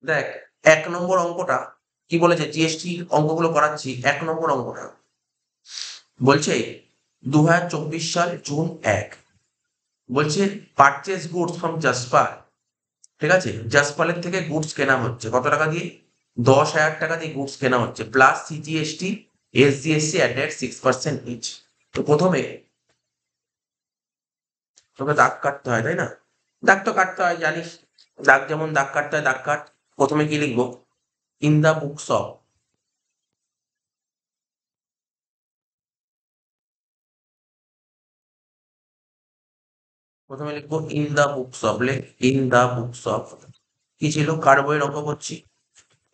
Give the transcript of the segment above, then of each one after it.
দেখ, 1 নম্বর অঙ্কটা কি বলেছে, জিএসটি অঙ্কগুলো করাচ্ছি। 1 নম্বর অঙ্কটা বলছে 2024 সাল জুন 1, বলছে পারচেজ গুডস ফ্রম জাসপাল। ঠিক আছে, জাসপালের থেকে গুডস কেনা হচ্ছে কত টাকা দিয়ে? 10,000 টাকা দিয়ে গুডস কেনা হচ্ছে, plus CGST, SGST added 6% each. তো প্রথমে তোকে দাগ কাটতে হয়, তাই না? দাগ তো কাটতে হয়, জানিস। দাগ যেমন দাগ কাটতে হয়, দাগ কাট। প্রথমে কি লিখবো? In the books of. প্রথমে লিখবো ইন দা বুকস অফ, লেখ ইন দা বুকস অফ। কি ছিল? কার বইয়ের অঙ্ক করছি।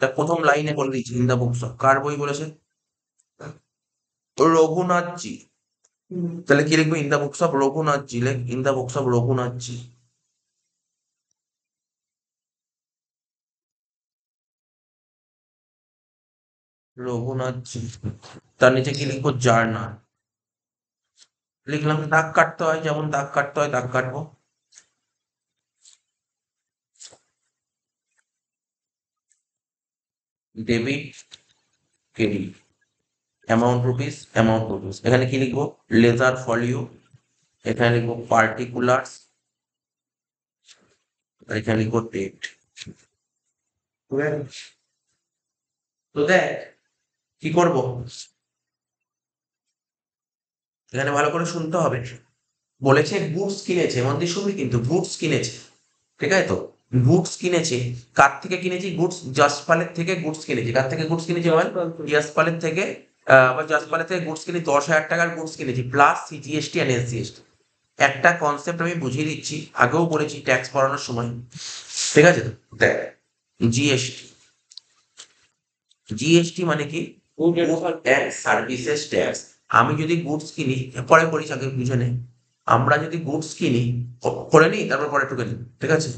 তা প্রথম লাইনে বলে দিচ্ছি ইন দা বুকস অফ, কার বই বলেছে? রঘুনাথজি। তাহলে কি লিখবো? In the books of Raghunathji, লেখ in the books of Raghunathji. Raghunathji. তার নিচে কি লিখবো? জার্নাল। লিখলাম। দাগ কাটতে হয়, যেমন দাগ কাটতে হয় দাগ কাটবো। Debit, credit, amount rupees, amount rupees. এখানে কি লিখবো? লেজার ফলিও। এখানে লিখবো পার্টিকুলার্স, আর এখানে লিখবো ডেট। তো দেখ কি করব, এখানে ভালো করে শুনতে হবে। বলেছে গুডস কিনেছে, মন দিয়ে শুনবি কিন্তু, গুডস কিনেছে। ঠিক আছে তো? গুডস কিনেছে। কার থেকে কিনেছি? গুডস জাসপালের থেকে গুডস কিনেছি। কার থেকে গুডস কিনেছি বল? ইয়াসপালের থেকে। বা জাসপালের থেকে গুডস কিনে 10,000 টাকার গুডস কিনেছি, প্লাস সিজিএসটি অ্যান্ড এসজিএসটি। একটা কনসেপ্ট আমি বুঝিয়ে দিচ্ছি, আগেও বলেছি ট্যাক্স পড়ানোর সময়। ঠিক আছে তো? দেখ, জিএসটি, জিএসটি মানে কি? Good and services tax. আমি যদি গুডস কিনি, পরে করিস, আগে বুঝে নে। আমরা যদি গুডস কিনি, করে নিই, তারপর পরে টুকে নিই। ঠিক আছে?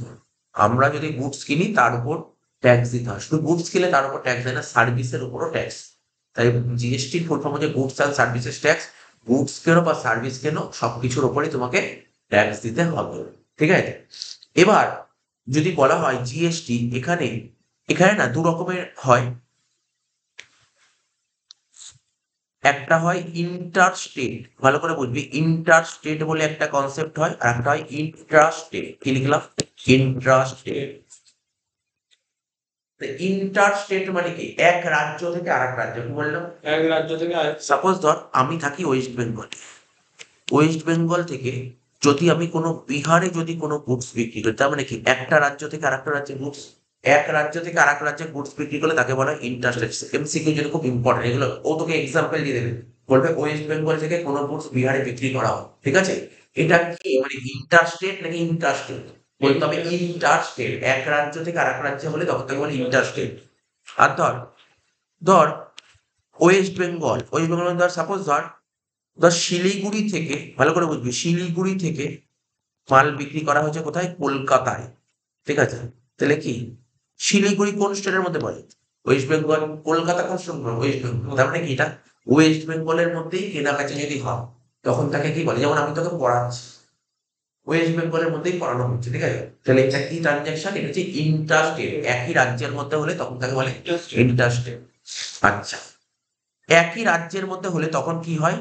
আমরা যদি গুডস কিনি তার উপর ট্যাক্স দিতে হয়। শুধু গুডস কিনলে তার উপর ট্যাক্স দেয় না, সার্ভিসের উপরও ট্যাক্স। তাই জিএসটির ফুল ফর্ম হচ্ছে goods and services tax. Goods কেনো বা সার্ভিস কেনো, সবকিছুর উপরেই তোমাকে ট্যাক্স দিতে হবে। ঠিক আছে? এবার যদি বলা হয় জিএসটি, এখানে এখানে না দু রকমের হয়। একটা হয় ইন্টার স্টেট, ভালো করে বুঝবি। ইন্টার স্টেট বলে একটা কনসেপ্ট হয়, আর একটা হয় ইন্ট্রা স্টেট। কি লিখলাম? Intra state. ইন্টার স্টেট মানে কি? এক রাজ্য থেকে আরেক রাজ্য। কি বললাম? এক রাজ্য থেকে আরেক। সাপোজ ধর আমি থাকি ওয়েস্ট বেঙ্গল। ওয়েস্ট বেঙ্গল থেকে যদি আমি কোনো বিহারে যদি কোনো গুডস বিক্রি করি, তার মানে কি একটা রাজ্য থেকে আরেকটা রাজ্যে গুডস, এক রাজ্য থেকে আরেক রাজ্যে গুডস বিক্রি করলে তাকে বলা হয় ইন্টারস্টেট। এমসিকিউ যদি খুব ইম্পর্টেন্ট, এগুলো ও তোকে এক্সাম্পল দিয়ে দেবে। বলবে ওয়েস্ট বেঙ্গল থেকে কোনো গুডস বিহারে বিক্রি করা হয়। ঠিক আছে? এটা কি মানে ইন্টারস্টেট নাকি ইন্টারস্টেট? বলতে হবে ইন্টারস্টেট। এক রাজ্য থেকে আরেক রাজ্যে হলে তখন তাকে বলে ইন্টারস্টেট। আর ধর, ধর ওয়েস্ট বেঙ্গল ধর, সাপোজ ধর, ধর শিলিগুড়ি থেকে, ভালো করে বুঝবি, শিলিগুড়ি থেকে মাল বিক্রি করা হয়েছে কোথায়? কলকাতায়। ঠিক আছে? তাহলে কি শিলিগুড়ি কোন স্টেটের মধ্যে পড়ে? ওয়েস্ট বেঙ্গল। কলকাতা কোন স্টেট? ওয়েস্ট বেঙ্গল। তার মানে কি এটা ওয়েস্ট বেঙ্গলের মধ্যেই কেনাবেচা যদি হয়, তখন তাকে কি বলে? যেমন আমি তোকে পড়াচ্ছি, ওয়েস্ট বেঙ্গলের মধ্যেই পড়ানো হচ্ছে। ঠিক আছে? তাহলে এটা কি ট্রানজাকশন? এটা হচ্ছে ইন্টারস্টেট। একই রাজ্যের মধ্যে হলে তখন তাকে বলে ইন্টারস্টেট। আচ্ছা, একই রাজ্যের মধ্যে হলে তখন কি হয়?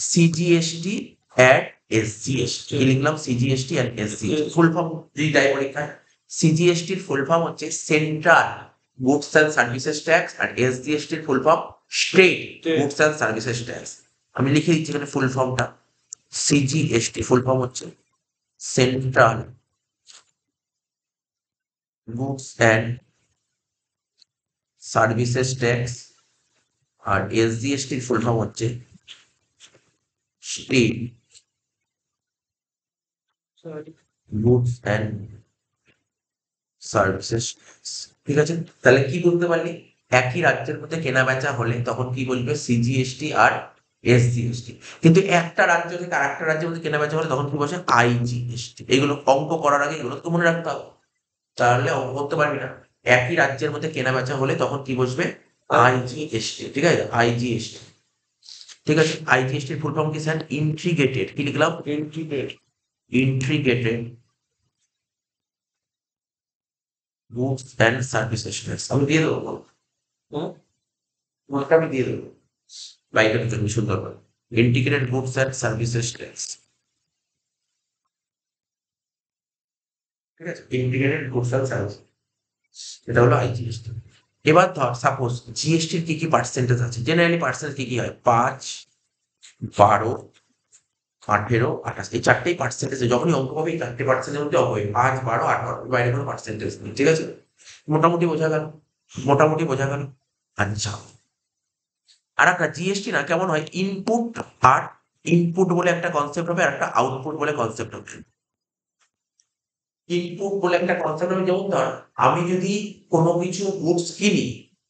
CGST and SGST. কি লিখলাম? CGST and SGST. Full form যদি দেয় পরীক্ষায়, সিজিএসটির ফুল ফর্ম হচ্ছে central goods and services tax, আর এসজিএসটির full form state goods and services tax. আমি লিখে দিচ্ছি এখানে ফুল ফর্মটা। সিজিএসটি ফুল ফর্ম হচ্ছে central goods and services tax, আর এসজিএসটির ফুল ফর্ম হচ্ছে স্টেট গুডস অ্যান্ড সার্ভিসেস। ঠিক আছে? তাহলে কি বলতে পারলি? একই রাজ্যের মধ্যে কেনা বেচা হলে তখন কি বলবে? সিজিএসটি আর এসজিএসটি। কিন্তু একটা রাজ্য থেকে আরেকটা রাজ্যের মধ্যে কেনা বেচা হলে তখন কি বসে? আইজিএসটি। এগুলো অঙ্ক করার আগে এগুলো তো মনে রাখতে হবে, তাহলে অঙ্ক করতে পারবি না। একই রাজ্যের মধ্যে কেনা বেচা হলে তখন কি বসবে? আইজিএসটি। ঠিক আছে? আইজিএসটি। ঠিক আছে? আইজিএসটির ফুল ফর্ম কি স্যার? ইন্টিগ্রেটেড। কি লিখলাম? Integrated. Integrated goods and services tax আমি দিয়ে দেবো। হুম, তোমাকে আমি দিয়ে দেবো বাইকের জন্য সুন্দর করে integrated goods and services tax. ঠিক আছে, ইন্টিগ্রেটেড গুডস অ্যান্ড সার্ভিস, এটা হলো আইজিএসটি। এবার ধর সাপোজ জিএসটির কি কি পার্সেন্টেজ আছে, জেনারেলি পার্সেন্টেজ কি কি হয়, 5, 12, 18, 28, এই চারটেই পার্সেন্টেজ। যখনই অঙ্ক পাবে এই চারটে পার্সেন্টের মধ্যে অঙ্ক হবে, 5, 12, 18, বাইরে কোনো পার্সেন্টেজ নেই। ঠিক আছে, মোটামুটি বোঝা গেল, মোটামুটি বোঝা গেল। আচ্ছা, আর একটা জিএসটি না কেমন হয়, ইনপুট আর ইনপুট বলে একটা কনসেপ্ট হবে, আর একটা আউটপুট বলে কনসেপ্ট হবে। ইনপুট বলে একটা কনসেপ্ট হবে, যেমন ধর আমি যদি কোনো কিছু গুডস কিনি,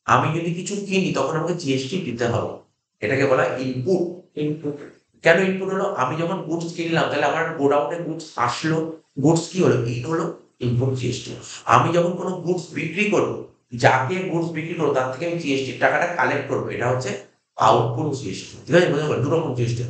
আমি যদি কিছু কিনি তখন আমাকে জিএসটি দিতে হবে, এটাকে বলা হয় ইনপুট। ইনপুট কেন ইনপুট হলো, আমি যখন গুডস কিনলাম তাহলে আমার গোডাউনে গুডস আসলো, গুডস কি হলো, ইন হলো, ইনপুট জিএসটি। আমি যখন কোনো গুডস বিক্রি করবো, যাকে গুডস বিক্রি করবো তার থেকে আমি জিএসটি টাকাটা কালেক্ট করবো, এটা হচ্ছে আউটপুট জিএসটি। ঠিক আছে, বুঝতে পারো, দু রকম জিএসটি।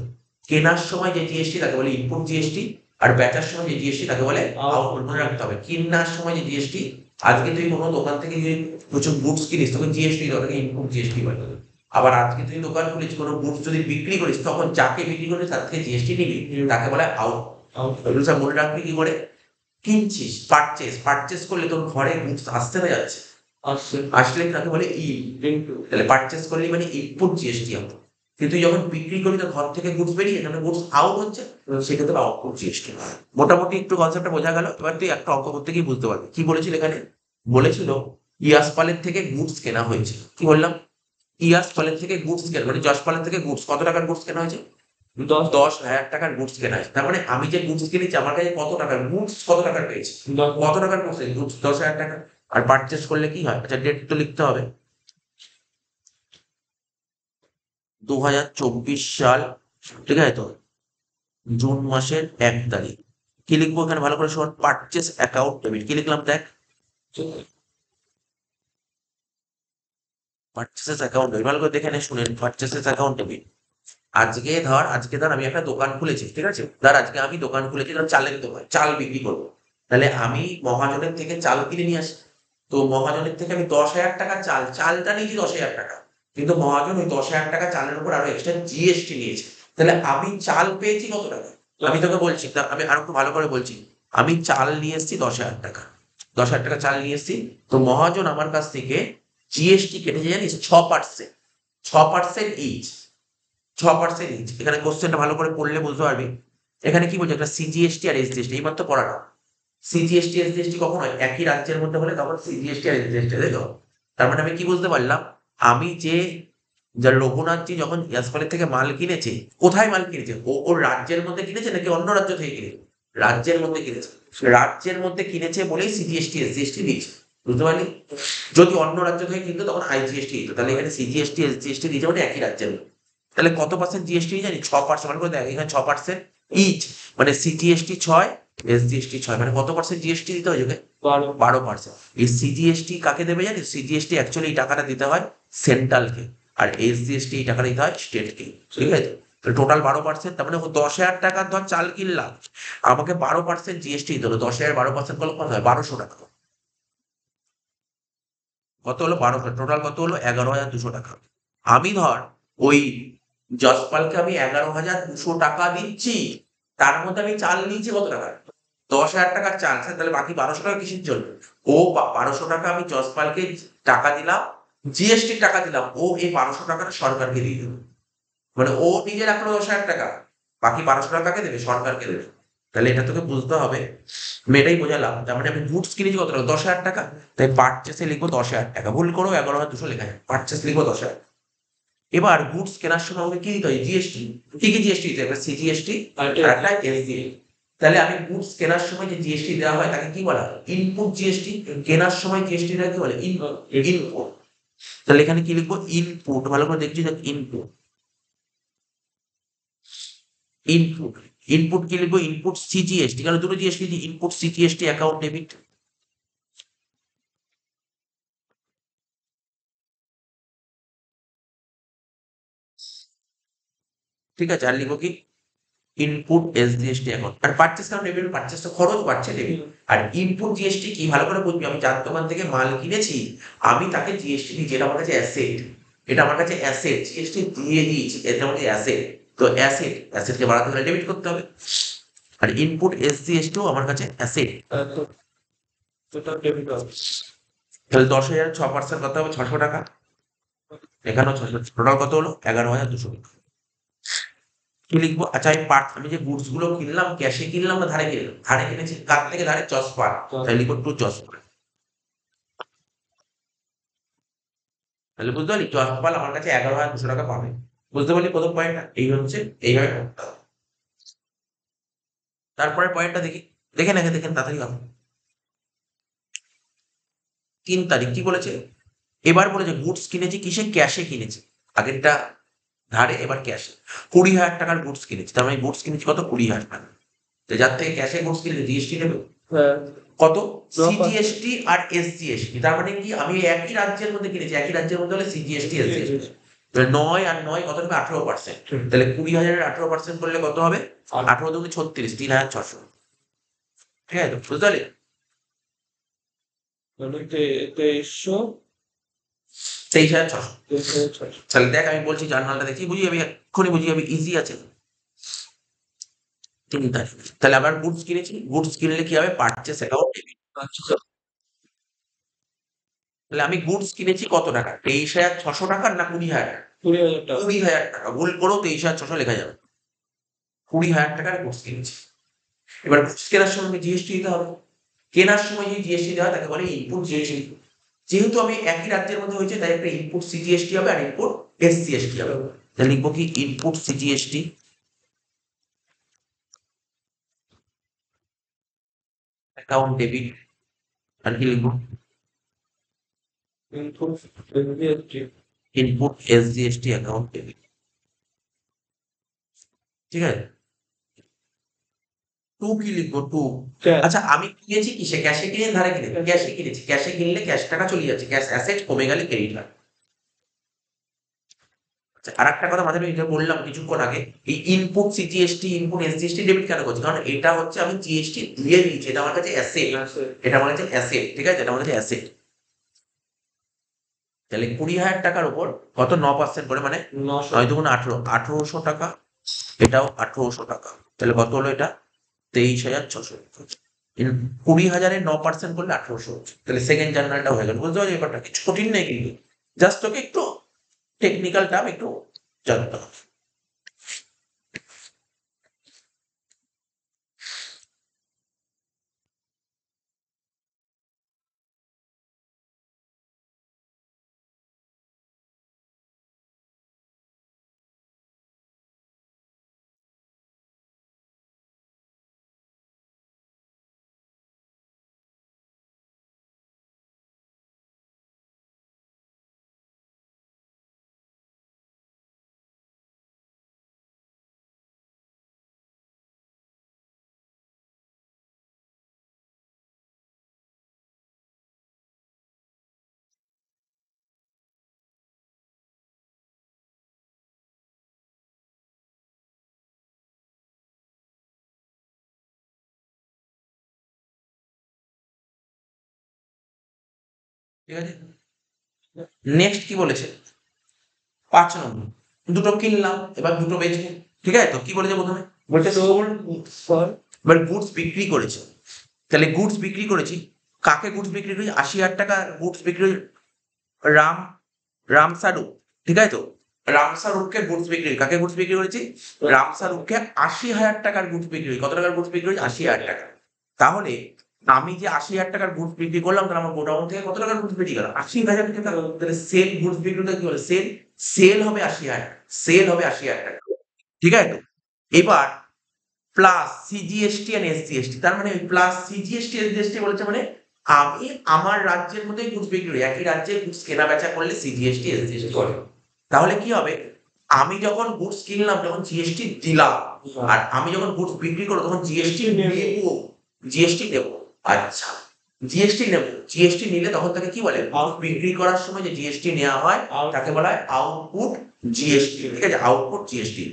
কেনার সময় যে জিএসটি তাকে বলে ইনপুট জিএসটি, আর বেচার সময় যে জিএসটি তাকে বলে আউটপুট। মনে রাখতে হবে, কেনার সময় যে জিএসটি, আজকে তুই কোনো দোকান থেকে যদি প্রচুর গুডস কিনিস তখন জিএসটি তোকে ইনপুট জিএসটি বলে। আবার আজকে তুই দোকান খুলিস, কোনো গুডস যদি বিক্রি করিস তখন যাকে বিক্রি করিস তার থেকে জিএসটি নিবি, তাকে বলে আউট। এগুলো সব মনে রাখবি কি করে, কিনছিস, পারচেস করলে তোর ঘরে গুডস আসতে না যাচ্ছে, আসলে তাকে বলে তাহলে পারচেস করলে মানে ইনপুট জিএসটি হবে। কিন্তু যখন বিক্রি করি তো ঘর থেকে গুডস বেরিয়ে মানে গুডস আউট হচ্ছে, সেক্ষেত্রে আউটপুট জিএসটি। মোটামুটি একটু কনসেপ্টটা বোঝা গেল। এবার তুই একটা অঙ্ক করতে গিয়ে বুঝতে পারবি কি বলেছিল এখানে। বলেছিল ইয়াসপালের থেকে গুডস কেনা হয়েছে, কি বললাম, ইয়াসপালের থেকে গুডস কেনা মানে যশপালের থেকে গুডস, কত টাকার গুডস কেনা হয়েছে, 10,000 টাকার গুডস কেনা হয়েছে। তার মানে আমি যে গুডস কিনেছি আমার কাছে কত টাকার গুডস, কত টাকার পেয়েছি, কত টাকার গুডস, গুডস 10,000 টাকা। আর পারচেস করলে কি হয়, আচ্ছা ডেট তো লিখতে হবে, 2024 সাল, ঠিক আছে তো, জুন মাসের 1 তারিখ। কি লিখবো এখানে ভালো করে শোন, পারচেস অ্যাকাউন্ট ডেবিট, কি লিখলাম দেখ, পারচেসেস অ্যাকাউন্ট ডেবিট, ভালো করে দেখে নে শুনেন, পারচেসেস অ্যাকাউন্ট ডেবিট। আজকে ধর আমি একটা দোকান খুলেছি, ঠিক আছে, ধর আজকে আমি দোকান খুলেছি, ধর চালের দোকান, চাল বিক্রি করবো। তাহলে আমি মহাজনের থেকে চাল কিনে নিয়ে আসি, তো মহাজনের থেকে আমি 10,000 টাকা চালটা নিয়েছি 10,000 টাকা, কিন্তু মহাজন ওই 10,000 টাকা চালের উপর আরো এক্সট্রা জিএসটি নিয়েছে। তাহলে আমি চাল পেয়েছি কত টাকা, আমি তোকে বলছি, আমি আরো একটু ভালো করে বলছি, আমি চাল নিয়ে এসেছি 10,000 টাকা, 10,000 টাকা চাল নিয়ে এসেছি, তো মহাজন আমার কাছ থেকে জিএসটি কেটেছে জানিস 6%, 6% ইচ, 6% ইচ। এখানে কোশ্চেনটা ভালো করে পড়লে বুঝতে পারবি। এখানে কি বলছে, একটা সিজিএসটি আর এসজিএসটি, এইমাত্র পড়াটা। সিজিএসটি এসজিএসটি কখন হয়, একই রাজ্যের মধ্যে হলে তখন সিজিএসটি আর এসজিএসটি, তাই তো। তার মানে আমি কি বুঝতে পারলাম, আমি যে যা রঘুনাথজি যখন ইয়াসপালের থেকে মাল কিনেছে, কোথায় মাল কিনেছে, ও ওর রাজ্যের মধ্যে কিনেছে নাকি অন্য রাজ্য থেকে কিনেছে, রাজ্যের মধ্যে কিনেছে, রাজ্যের মধ্যে কিনেছে বলেই সিজিএসটি এসজিএসটি দিয়েছে, বুঝতে পারলি। যদি অন্য রাজ্য থেকে কিনতো তখন আইজিএসটি দিত, তাহলে এখানে সিজিএসটি এসজিএসটি দিয়েছে মানে একই রাজ্যের মধ্যে। তাহলে কত পার্সেন্ট জিএসটি জানি, 6%, মানে করে দেখ এখানে 6% ইচ, মানে সিজিএসটি 6, এসজিএসটি 6, মানে কত পার্সেন্ট জিএসটি দিতে হয় ওকে, 12%। এই সিজিএসটি কাকে দেবে জানিস, সিজিএসটি অ্যাকচুয়ালি এই টাকাটা দিতে হয় সেন্ট্রালকে, আর এসজিএসটি এই টাকাটা দিতে হয় স্টেটকে, ঠিক আছে। টোটাল 12%, তার মানে ও 10,000 টাকার ধর চাল কিনলাম, আমাকে 12% জিএসটি দিতে হলো, 10,000 12% করলে কত হয়, 1,200 টাকা। কত হলো, 1200, টোটাল কত হলো, 11,200 টাকা। আমি ধর ওই যশপালকে আমি 11,200 টাকা দিচ্ছি, তার মধ্যে আমি চাল নিয়েছি কত টাকা, 10,000 টাকার চাল, স্যার তাহলে বাকি 1,200 টাকা কিসের জন্য, ও 1,200 টাকা আমি যশপালকে টাকা দিলাম, জিএসটির টাকা দিলাম, ও এই 1,200 টাকাটা সরকারকে দিয়ে দেবে, মানে ও নিজে রাখলো 10,000 টাকা, বাকি 1,200 টাকাকে দেবে, সরকারকে দেবে। তাহলে এটা তোকে বুঝতে হবে, আমি এটাই বোঝালাম। তার মানে আমি গুডস কিনেছি কত টাকা, 10,000 টাকা, তাই পারচেসে লিখবো 10,000 টাকা, ভুল করো 11,200 লেখা যায়, পারচেস লিখবো 10,000। এবার গুডস কেনার সময় আমাকে কি দিতে হয়, জিএসটি, কি কি জিএসটি দিতে হবে, সিজিএসটি আর একটা এসজিএসটি। তাহলে আমি গুডস কেনার সময় যে জিএসটি দেওয়া হয় তাকে কি বলা হয়, ইনপুট জিএসটি। কেনার সময় জিএসটি কি বলে, ইনপুট। তাহলে এখানে কি লিখবো, ইনপুট, ভালো করে দেখছি দেখ, ইনপুট, ইনপুট, ইনপুট কি লিখবো, ইনপুট সিজিএসটি, কারণ দুটো GST, input CGST account debit. ঠিক আছে, আর লিখবো কি, ইনপুট এসজিএসটি অ্যাকাউন্ট। আর পারচেস কারণ ডেবিট, পারচেস তো খরচ বাড়ছে ডেবিট। আর ইনপুট জিএসটি কি ভালো করে বুঝবি, আমি যার দোকান থেকে মাল কিনেছি আমি তাকে জিএসটি দিয়েছি, এটা আমার কাছে অ্যাসেট, এটা আমার কাছে অ্যাসেট, জিএসটি দিয়ে দিয়েছি, এটা আমার কাছে অ্যাসেট। তো অ্যাসেটকে বাড়াতে হলে ডেবিট করতে হবে। আর ইনপুট এসজিএসটিও আমার কাছে অ্যাসেট, তাহলে 10,000 6% কত হবে? 600 টাকা। এখানেও 600, টোটাল কত হলো? 11,200 টাকা। কি লিখবো? আচ্ছা আমি যে গুডস গুলো কিনলাম ক্যাশে কিনলাম না ধারে কিনলাম? ধারে কিনেছি। কার থেকে ধারে? জসপার। তাহলে লিখবো টু জসপার। তাহলে বুঝতে পারলি জসপাল আমার কাছে 11,200 টাকা পাবে। বুঝতে পারলি প্রথম পয়েন্টটা? এই হচ্ছে এইভাবে করতে হবে। তারপরে পয়েন্টটা দেখি, দেখেন তাড়াতাড়ি হবে। 3 তারিখ কি বলেছে? এবার বলেছে গুডস কিনেছি কিসে? ক্যাশে কিনেছি। আগেরটা ধারে, এবার ক্যাশে। 20,000 টাকার গুডস কিনেছি, তার মানে গুডস কিনেছি কত? 20,000 টাকা। তো যার থেকে ক্যাশে গুডস কিনেছি জিএসটি নেবে কত? সিজিএসটি আর এসজিএসটি। তার মানে কি আমি একই রাজ্যের মধ্যে কিনেছি, একই রাজ্যের মধ্যে হলে সিজিএসটি এসজিএসটি। 9 আর 9 কত হবে? 18%। তাহলে 20,000-এর 18% করলে কত হবে? 18 দুগুণে 36, 3,600। ঠিক আছে তো? বুঝতে পারলি? 23,600। তাহলে দেখ আমি বলছি জার্নালটা দেখি, বুঝি আমি এক্ষুনি বুঝি আমি, ইজি আছে। 3 তারিখ। তাহলে আবার গুডস কিনেছি, গুডস কিনলে কি হবে? Purchase account debit. তাহলে আমি গুডস কিনেছি কত টাকা? 23,600 টাকার না 20,000 টাকা? 20,000 টাকা। ভুল করেও 23,600 লেখা যাবে। 20,000 টাকার গুডস কিনেছি। এবার গুডস কেনার সময় আমাকে জিএসটি দিতে হবে। কেনার সময় যে জিএসটি দেওয়া হয় তাকে বলে ইনপুট জিএসটি। যেহেতু আমি একই রাজ্যের মধ্যে হয়েছে তাই একটা ইনপুট সিজিএসটি হবে আর ইনপুট এসজিএসটি হবে। তাহলে লিখবো কি? Input CGST account debit. আর কি লিখবো? Input SGST account debit. ঠিক আছে? টু কি লিখবো? টু। আচ্ছা আমি কিনেছি কিসে? ক্যাশে কিনে ধারে কিনে? ক্যাশে কিনেছি। ক্যাশে কিনলে ক্যাশ টাকা চলে যাচ্ছে, ক্যাশ অ্যাসেট কমে গেলে ক্রেডিট হয়। আচ্ছা আরেকটা কথা মাথায় রেখে, বললাম কিছুক্ষণ আগে, এই input CGST input SGST debit কেন করছি? কারণ এটা হচ্ছে আমি জিএসটি দিয়ে দিয়েছি, এটা আমার কাছে অ্যাসেট, এটা আমার কাছে অ্যাসেট। ঠিক আছে? এটা আমার কাছে অ্যাসেট। তাহলে 20,000 টাকার উপর কত? 9% করে, মানে 9 দুগুণ 18, 1,800 টাকা। এটাও 1,800 টাকা। তাহলে কত হলো এটা? 23,600। 20,000-এর 9% করলে 1,800 হচ্ছে। তাহলে সেকেন্ড জার্নালটা হয়ে গেল। বুঝতে পারছি ব্যাপারটা? কিছু কঠিন নেই কিন্তু, জাস্ট তোকে একটু টেকনিক্যাল টার্ম একটু জানতে হবে। ঠিক আছে? নেক্সট কি বলেছে? 5 নম্বর, দুটো কিনলাম, এবার দুটো বেচবো। ঠিক আছে তো? কি বলেছে প্রথমে? বলছে সোল্ড ফর, এবার গুডস বিক্রি করেছে। তাহলে গুডস বিক্রি করেছি, কাকে গুডস বিক্রি করেছি? 80,000 টাকা গুডস বিক্রি। রাম রামসারুক। ঠিক আছে তো? রামসারুককে গুডস বিক্রি, কাকে গুডস বিক্রি করেছি? রামসারুককে 80,000 টাকার গুডস বিক্রি করেছি। কত টাকার গুডস বিক্রি করেছি? 80,000 টাকা। তাহলে আমি যে 80,000 টাকার গুডস বিক্রি করলাম, তাহলে আমার গোডাউন থেকে কত টাকার গুডস বেরিয়ে গেল? 80,000 টাকা। তাহলে সেল গুডস বিক্রিটা কি হলো? সেল হবে 80,000, সেল হবে 80,000 টাকা। ঠিক আছে তো? এবার প্লাস সিজিএসটি আর এসজিএসটি, তার মানে প্লাস সিজিএসটি এসজিএসটি বলেছে, মানে আমি আমার রাজ্যের মধ্যে গুডস বিক্রি করি, একই রাজ্যে গুডস কেনা বেচা করলে সিজিএসটি এসজিএসটি করে। তাহলে কি হবে? আমি যখন গুডস কিনলাম তখন জিএসটি দিলাম, আর আমি যখন গুডস বিক্রি করবো তখন জিএসটি নেব। জিএসটি নেব। আচ্ছা জিএসটি নেব, জিএসটি নিলে তখন তাকে কি বলে? বিক্রি করার সময় যে জিএসটি নেওয়া হয় তাকে বলা হয় আউটপুট জিএসটি। ঠিক আছে? Output GST.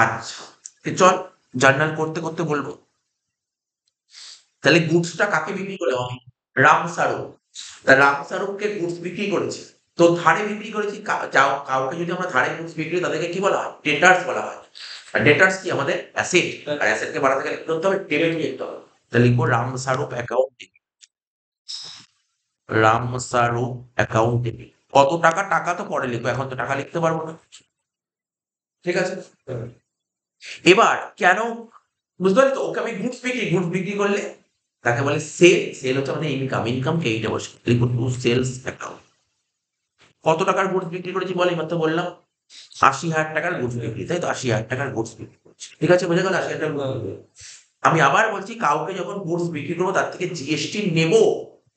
আচ্ছা চল জার্নাল করতে করতে বলবো। তাহলে গুডসটা কাকে বিক্রি করলাম আমি? রামস্বরূপ। তা রামস্বরূপকে গুডস বিক্রি করেছি, তো ধারে বিক্রি করেছি। কাউকে যদি আমরা ধারে গুডস বিক্রি করি তাদেরকে কি বলা হয়? ডেটার্স বলা হয়। আর ডেটার্স কি আমাদের অ্যাসেট, আর অ্যাসেটকে বাড়াতে গেলে কি করতে হবে? ডেবিট লিখতে হবে। তাহলে লিখবো Ramswarup account debit. Ramswarup account debit. কত টাকা? টাকা তো পরে লিখবো, এখন তো টাকা লিখতে পারবো না। ঠিক আছে, এবার কেন বুঝতে পারলি তো? ওকে আমি গুডস বিক্রি করলে তাকে বলে সেল। সেল হচ্ছে আমাদের ইনকাম। ইনকামকে এইটা বসে লিখবো টু সেলস অ্যাকাউন্ট। কত টাকার গুডস বিক্রি করেছি বল? এবার তো বললাম ৮০,০০০ টাকার গুডস বিক্রি, তাই তো? ৮০,০০০ টাকার গুডস বিক্রি করছি, ঠিক আছে, বোঝা গেল? ৮০,০০০ টাকার goods বিক্রি। আমি আবার বলছি, কাউকে যখন গুডস বিক্রি করবো তার থেকে জিএসটি নেব,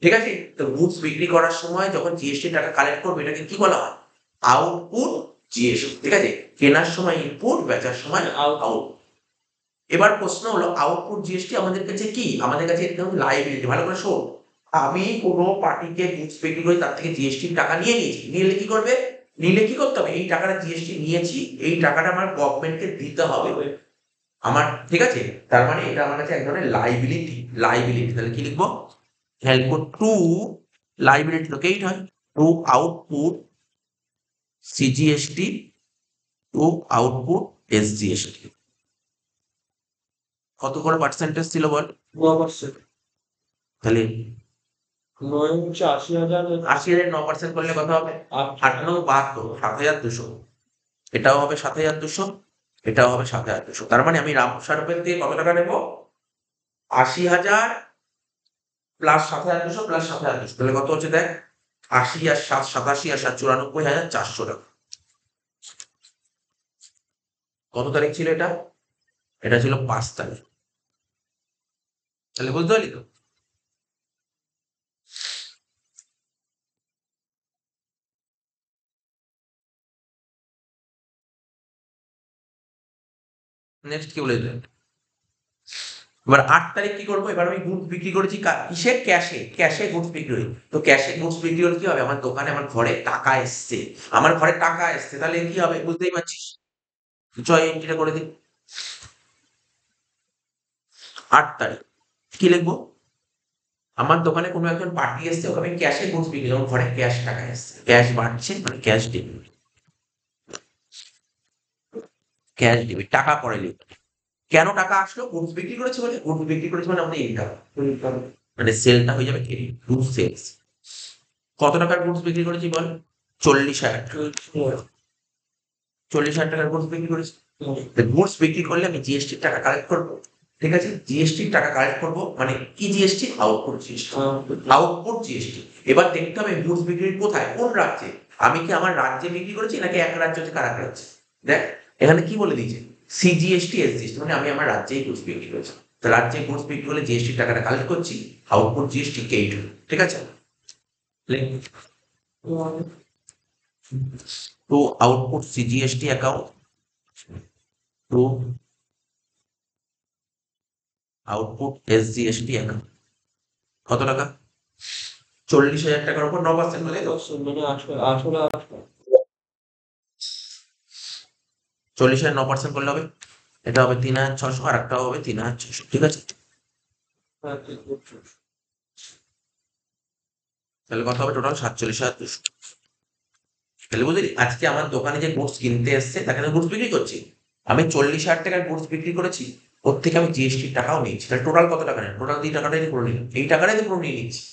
ঠিক আছে? তো গুডস বিক্রি করার সময় যখন জিএসটি টাকা কালেক্ট করবে এটাকে কি বলা হয়? আউটপুট জিএসটি, ঠিক আছে? কেনার সময় ইনপুট, বেচার সময় আউট। এবার প্রশ্ন হলো, আউটপুট জিএসটি আমাদের কাছে কি? আমাদের কাছে এটা লাইবিলিটি। ভালো করে শোন, আমি কোনো পার্টিকে গুডস বিক্রি করি, তার থেকে জিএসটি টাকা নিয়ে নিয়েছি। নিলে কি করবে? নিলে কি করতে হবে? এই টাকাটা জিএসটি নিয়েছি, এই টাকাটা আমার গভর্নমেন্টকে দিতে হবে আমার, ঠিক আছে? তার মানে এটা আমার কাছে এক ধরনের লাইবিলিটি। লাইবিলিটি, তাহলে কি লিখবো? লিখবো টু লাইবিলিটি, তো কেই হয় two output CGST, two output SGST. কত করে পার্সেন্টেজ ছিল বল? 9%। তাহলে 9 হচ্ছে ৮০,০০০। ৮০,০০০ 9% করলে কত হবে? ৮ 9 ৭২, ৭,২০০। এটাও হবে ৭,২০০, এটাও হবে ৭,২০০। তার মানে আমি রামস্বরূপের থেকে কত টাকা নেবো? ৮০,০০০ প্লাস ৭,২০০ প্লাস ৭,২০০, তাহলে কত হচ্ছে দেখ? ৮০ আর ৭ ৮৭ আর ৭ ৯৪,৪০০ টাকা। কত তারিখ ছিল এটা? এটা ছিল ৫ তারিখ। তাহলে বুঝতে পারলি তো? নেক্সট কি বলে দিলেন? এবার ৮ তারিখ কি করবো? এবার আমি গুডস বিক্রি করেছি কিসে? ক্যাশে। ক্যাশে গুডস বিক্রি করি। তো ক্যাশে গুডস বিক্রি হলে কি হবে? আমার দোকানে, আমার ঘরে টাকা এসছে। আমার ঘরে টাকা এসছে, তাহলে কি হবে? বুঝতেই পারছিস। জয় এন্ট্রিটা করে দিই। ৮ তারিখ কি লিখবো? আমার দোকানে কোনো একজন পার্টি এসছে, ওকে আমি ক্যাশে গুডস বিক্রি, যেমন ঘরে ক্যাশ টাকা এসছে, ক্যাশ বাড়ছে মানে ক্যাশ ডেবিট। ক্যাশ ডেবিট, টাকা পরে লিখবো। কেন টাকা আসলো? গুডস বিক্রি করেছে বলে। গুডস বিক্রি করেছে মানে আমাদের ইনকাম, মানে সেলটা হয়ে যাবে ক্রেডিট, গুডস সেলস। কত টাকার গুডস বিক্রি করেছি বল? ৪০,০০০ টাকা। ৪০,০০০ টাকার গুডস বিক্রি করেছি। গুডস বিক্রি করলে আমি জিএসটির টাকা কালেক্ট করবো, ঠিক আছে? জিএসটির টাকা কালেক্ট করবো মানে কি GST? Output GST. Output GST. এবার দেখতে হবে গুডস বিক্রি কোথায়, কোন রাজ্যে। আমি কি আমার রাজ্যে বিক্রি করেছি নাকি এক রাজ্য থেকে আরেক রাজ্যে? দেখ এখানে কি বলে দিয়েছে? সিজিএসটি এসজিএসটি, মানে আমি আমার রাজ্যেই গুডস বিক্রি করেছি। তো রাজ্যে গুডস বিক্রি করলে জিএসটির টাকাটা কালেক্ট করছি, আউটপুট জিএসটি কেইট, ঠিক আছে? Two output CGST account, two output SGST account. কত টাকা? ৪০,০০০ টাকার উপর ৯% হলে তো মানে আসলে ৪০,০০০ ৯% করলে হবে, এটা হবে ৩,৬০০ আর একটা হবে ৩,৬০০, ঠিক আছে? তাহলে কত হবে টোটাল? ৪৭,২০০। তাহলে বুঝলি, আজকে আমার দোকানে যে গুডস কিনতে এসছে তাকে আমি গুডস বিক্রি করছি, আমি ৪০,০০০ টাকার গুডস বিক্রি করেছি, ওর থেকে আমি জিএসটির টাকাও নিয়েছি। তাহলে টোটাল কত টাকা নেই? টোটাল এই টাকাটাই পুরো নিলাম, এই টাকাটাই তো পুরো নিয়ে নিচ্ছি।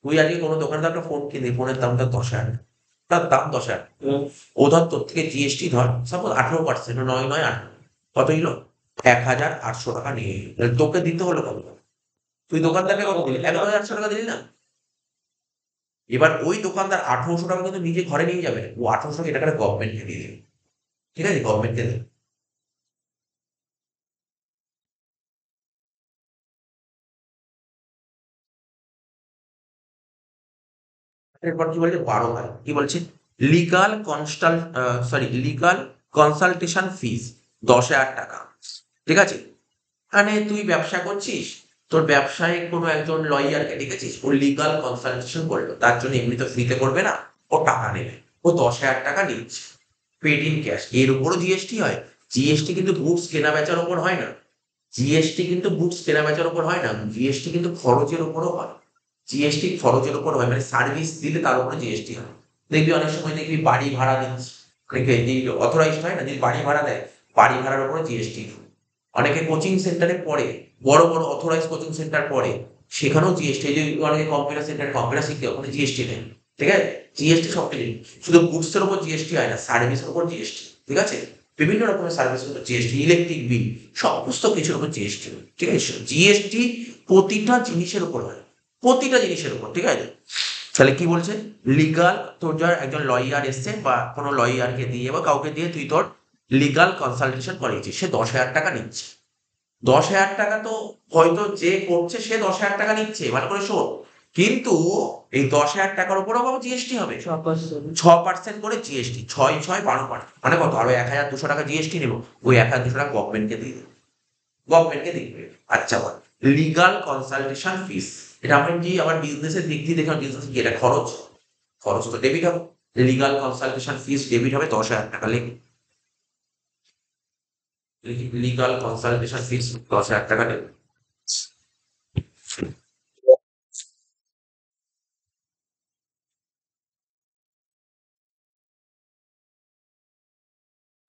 তুই আজকে কোনো দোকানে একটা ফোন কিনবি, ফোনের দাম ধর ১০,০০০, তার দাম ১০,০০০। ও ধর তোর থেকে জিএসটি ধর সাপোজ ১৮%, ৯ ৯ ৮, কত হইলো? ১,৮০০ টাকা নিয়ে নিল। তাহলে তোকে দিতে হলো কত? তুই দোকানদারকে কত দিলি? ১১,৮০০ টাকা দিলি না? এবার ওই দোকানদার ১৮০০ টাকা কিন্তু নিজে ঘরে নিয়ে যাবে না। ও ১৮০০ টাকা এই টাকাটা গভর্নমেন্টকে দিয়ে দেবে, ঠিক আছে? গভর্নমেন্টকে দেবে। এরপর কি বলছে? ১২ ভাই কি বলছে? লিগাল কনসালটেশন ফিস ১০,০০০ টাকা, ঠিক আছে? মানে তুই ব্যবসা করছিস, তোর ব্যবসায় কোনো একজন লয়ারকে ডেকেছিস, ও লিগাল কনসালটেশন করলো, তার জন্য এমনি তো ফ্রিতে করবে না, ও টাকা নেবে, ও ১০,০০০ টাকা নিচ্ছে পেড ইন ক্যাশ। এর উপরও জিএসটি হয়, জিএসটি কিন্তু গুডস কেনা বেচার উপর হয় না। জিএসটি কিন্তু গুডস কেনা বেচার উপর হয় না, জিএসটি কিন্তু খরচের উপরও হয়। জিএসটি খরচের উপর হয়, মানে সার্ভিস দিলে তার উপরে জিএসটি হয়। দেখবি অনেক সময় দেখবি বাড়ি ভাড়া দিচ্ছে, অনেকে অথরাইজড হয় না, যদি বাড়ি ভাড়া দেয় বাড়ি ভাড়ার উপরে জিএসটি। অনেকে কোচিং সেন্টারে পড়ে, বড় বড় অথরাইজ কোচিং সেন্টার পড়ে, সেখানেও জিএসটি। যে অনেকে কম্পিউটার সেন্টার কম্পিউটার শিখতে, ওখানে জিএসটি নেই। ঠিক আছে, জিএসটি সব কিছু, শুধু গুডসের উপর জিএসটি হয় না, সার্ভিসের উপর জিএসটি। ঠিক আছে, বিভিন্ন রকমের সার্ভিসের উপর জিএসটি, ইলেকট্রিক বিল, সমস্ত কিছুর উপর জিএসটি। ঠিক আছে, জিএসটি প্রতিটা জিনিসের উপর হয়, প্রতিটা জিনিসের উপর। ঠিক আছে, তাহলে কি বলছে, লিগাল, তোর যার একজন লয়ার এসছে বা কোনো লয়ারকে দিয়ে বা কাউকে দিয়ে তুই তোর লিগাল কনসালটেশন করিয়েছিস, সে 10,000 টাকা নিচ্ছে। 10,000 টাকা তো হয়তো যে করছে সে 10,000 টাকা নিচ্ছে, ভালো করে শোন, কিন্তু এই 10,000 টাকার উপরও বাবা জিএসটি হবে 6% করে জিএসটি, 6 6 12%, মানে কত, আরো 1,200 টাকা জিএসটি নেবো, ওই 1,200 টাকা গভর্নমেন্টকে দিয়ে দেবে, গভর্নমেন্টকে দিবে। আচ্ছা বল, লিগাল কনসালটেশন ফিস, এটা আমি কি আমার বিজনেসের দিক দিয়ে দেখলাম, বিজনেস কি এটা খরচ, খরচ তো ডেবিট হবে, লিগাল কনসালটেশন ফিস ডেবিট হবে 10,000 টাকা, লিখি লিগাল কনসালটেশন ফিস 10,000 টাকা দেবে।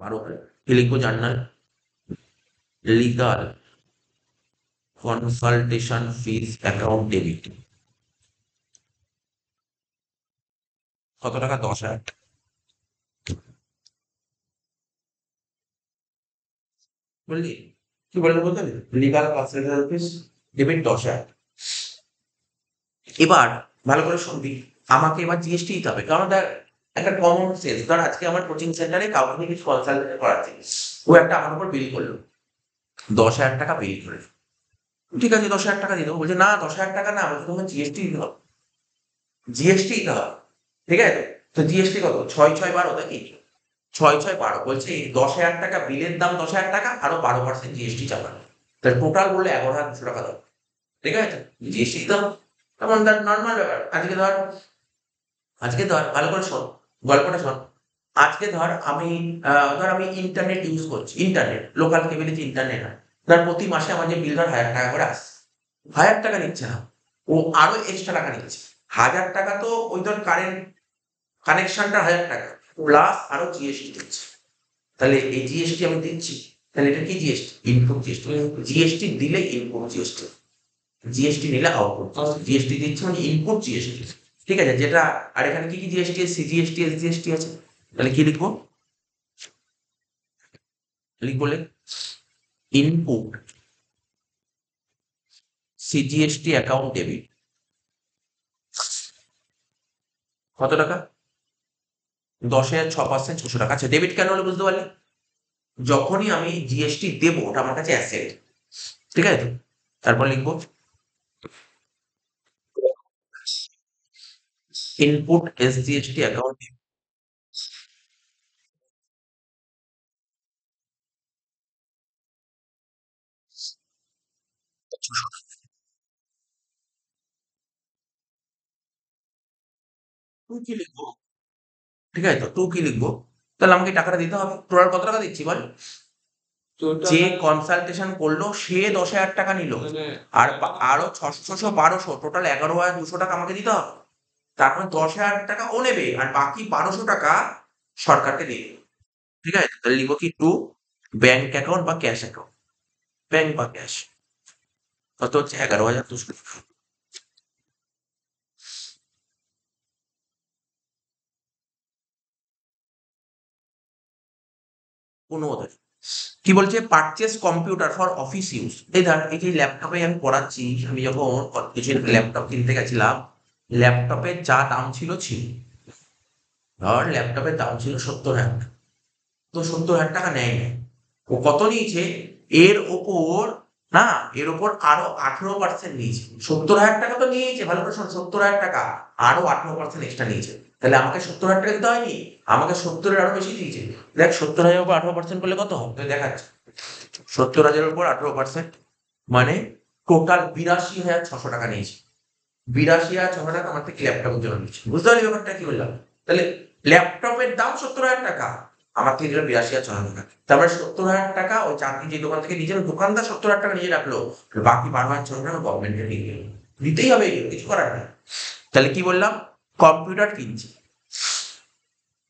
12, কি লিখবো জার্নাল, লিগাল কনসালটেশন ফিস অ্যাকাউন্ট ডেবিট, কত টাকা, 10,000। বুঝলি, কি বললে বলতে, লিগাল কনসালটেশন ফিস ডেবিট 10,000। এবার ভালো করে শুনবি, আমাকে এবার জিএসটি দিতে হবে, কারণ দেখ একটা কমন সেন্স, ধর আজকে আমার কোচিং সেন্টারে কাউকে নিয়ে কিছু কনসালটেন্ট করাচ্ছি, ও একটা আমার উপর বিল করলো, 10,000 টাকা বিল করে, ঠিক আছে 10,000 টাকা দিয়ে দেবো, বলছে না 10,000 টাকা না, আমাকে তোমার জিএসটি দিতে হবে, জিএসটি দিতে হবে। ঠিক আছে, তো জিএসটি কত, 6 6 12, নাকি 6 6 12, বলছে 10,000 টাকা বিলের দাম, 10,000 টাকা আরো 12% জিএসটি চাপানো, তাহলে টোটাল বললে 11,200 টাকা দাও। ঠিক আছে, জিএসটি দিতে হবে, তেমন তার নর্মাল ব্যাপার। আজকে ধর ভালো করে শোন, গল্পটা শোন, আজকে ধর আমি ধর আমি ইন্টারনেট ইউজ করছি, ইন্টারনেট লোকাল কেবলে যে ইন্টারনেট হয়, ধর প্রতি মাসে আমার যে বিল ধর 1,000 টাকা করে আসছে, 1,000 টাকা নিচ্ছে না, ও আরো এক্সট্রা টাকা নিচ্ছে, 1,000 টাকা তো ওই ধর কারেন্ট কানেকশনটা 1,000 টাকা, প্লাস আরো জিএসটি দিচ্ছে, তাহলে এই জিএসটি আমি দিচ্ছি, তাহলে এটা কি জিএসটি, ইনপুট জিএসটি, জিএসটি দিলে ইনপুট জিএসটি, জিএসটি নিলে আউটপুট, জিএসটি দিচ্ছে মানে ইনপুট জিএসটি। ঠিক আছে, যেটা, আর এখানে কি কি জিএসটি, সিজিএসটি, এসজিএসটি আছে, তাহলে কি লিখবো, লিখবো ইনপুট সিজিএসটি অ্যাকাউন্ট ডেবিট, কত টাকা, 10,000 6% 600 টাকা। আচ্ছা ডেবিট কেন হলো বুঝতে পারলি, যখনই আমি জিএসটি দেবো ওটা আমার কাছে অ্যাসেট। ঠিক আছে, তারপর লিখবো ইনপুট এসজিএসটি অ্যাকাউন্ট, তুই কি লিখবো, ঠিক আছে, তো তুই কি লিখবো, তাহলে আমাকে টাকাটা দিতে হবে, টোটাল কত টাকা দিচ্ছি বল, যে কনসালটেশন করলো সে 10,000 টাকা নিল, মানে আর আরো 600 600 1200, টোটাল 11,200 টাকা আমাকে দিতে হবে, তার মানে 10,000 টাকা ও নেবে, আর বাকি 1200 টাকা সরকারকে দিয়ে দেবে। ঠিক আছে, তাহলে লিখবো কি, টু ব্যাংক অ্যাকাউন্ট বা ক্যাশ অ্যাকাউন্ট, ব্যাংক বা ক্যাশ, কত হচ্ছে 11,200, অনুমোদন। কি বলছে, purchase computer for office use, এই ধর এই যে ল্যাপটপে আমি পড়াচ্ছি, আমি যখন কিছু ল্যাপটপ কিনতে গেছিলাম, ল্যাপটপের যা দাম ছিল, ধর ল্যাপটপের দাম ছিল 70,000, তো 70,000 টাকা নেয় না, ও কত নিয়েছে, এর ওপর, না এর ওপর আরো 18% নিয়েছে, 70,000 টাকা তো নিয়েছে, ভালো করে শোন, 70,000 টাকা আরো 18% এক্সট্রা নিয়েছে, তাহলে আমাকে 70,000 টাকা দিতে হয়নি, আমাকে 70-এর আরো বেশি দিয়েছে। দেখ 70,000 উপর 18% করলে কত হবে, দেখাচ্ছে 70,000-এর উপর 18%, মানে টোটাল 82,600 টাকা নিয়েছে, 82,600 টাকা আমার থেকে ল্যাপটপের জন্য নিচ্ছে, বুঝতে পারলি ব্যাপারটা কি বললাম, তাহলে ল্যাপটপের দাম 70,000 টাকা, আমার থেকে দিল 82,600 টাকা। তার মানে 70,000 টাকা ওই চাকরি যে দোকান থেকে নিজের দোকানদার 70,000 টাকা নিজে রাখলো, বাকি 12,600 টাকা গভর্নমেন্টকে দিয়ে দিল। দিতেই হবে, এগুলো কিছু করার নেই। তাহলে কি বললাম? কম্পিউটার কিনছি।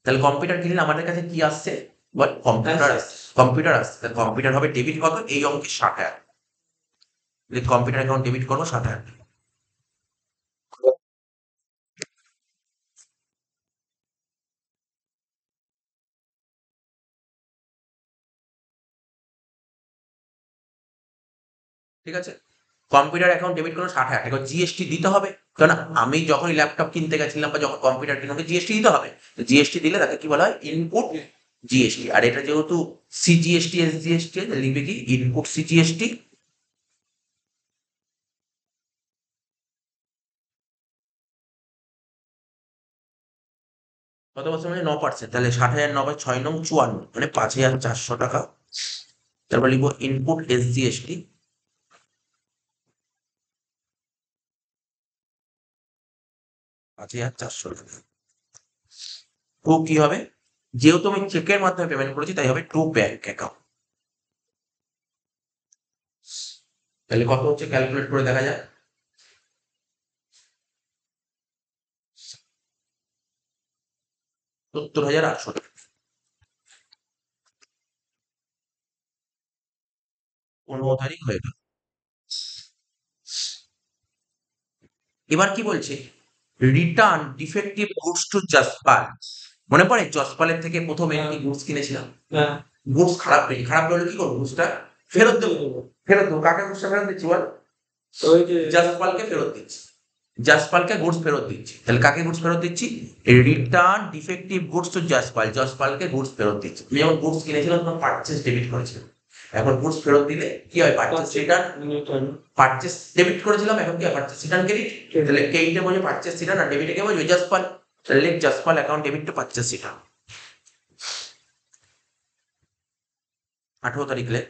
তাহলে কম্পিউটার কিনলে আমাদের কাছে কি আসছে? বল, কম্পিউটার আসছে। কম্পিউটার আসছে, তাহলে কম্পিউটার হবে ডেবিট কত? এই অঙ্কে 60,000। কম্পিউটার অ্যাকাউন্ট ডেবিট করবো 60,000। ঠিক আছে, কম্পিউটার অ্যাকাউন্ট ডেবিট করো 60,000 টাকা। জিএসটি দিতে হবে, কারণ আমি যখন ল্যাপটপ কিনতে গেছিলাম বা যখন কম্পিউটার কিনতে জিএসটি দিতে হবে। জিএসটি দিলে তাকে কি বলা হয়? Input GST. আর এটা যেহেতু সিজিএসটি এসজিএসটি, লিখবে কি? ইনপুট সিজিএসটি কত বছর মানে 9%। তাহলে 60,000 9 6 নং 54, মানে 5,400 টাকা। তারপর লিখবো ইনপুট এসজিএসটি 5,400 টাকা। টু কি হবে? যেহেতু আমি চেকের মাধ্যমে পেমেন্ট করেছি তাই হবে টু ব্যাংক অ্যাকাউন্ট। তাহলে কত হচ্ছে ক্যালকুলেট করে দেখা যায়। 70,800 টাকা। 15 তারিখ হয়ে গেল। এবার কি বলছে? Return defective goods to Jaspal. মনে পড়ে জসপালের থেকে প্রথমে কি গুডস কিনেছিলাম? হ্যাঁ, গুডস খারাপ নেই, খারাপ হলে কি করবো? গুডসটা ফেরত দেবো। ফেরত দেবো কাকে? গুডসটা ফেরত দিচ্ছি বল? ওই যে জাসপালকে ফেরত দিচ্ছি। জাসপালকে গুডস ফেরত দিচ্ছি। তাহলে কাকে গুডস ফেরত দিচ্ছি? Return defective goods to Jaspal. জাসপালকে গুডস ফেরত দিচ্ছি। তুমি যখন গুডস কিনেছিলাম তখন পারচেস ডেবিট করেছিলাম। এখন গুডস ফেরত দিলে কি হয়? Purchase return. পারচেস ডেবিট করেছিলাম, এখন কি হয়? Purchase return credit. তাহলে ক্রেডিটে বোঝে পারচেস রিটার্ন, আর ডেবিটে কে বোঝে? জাসপাল। তাহলে লিখ Jaspal account debit to purchase return. 18 তারিখ লে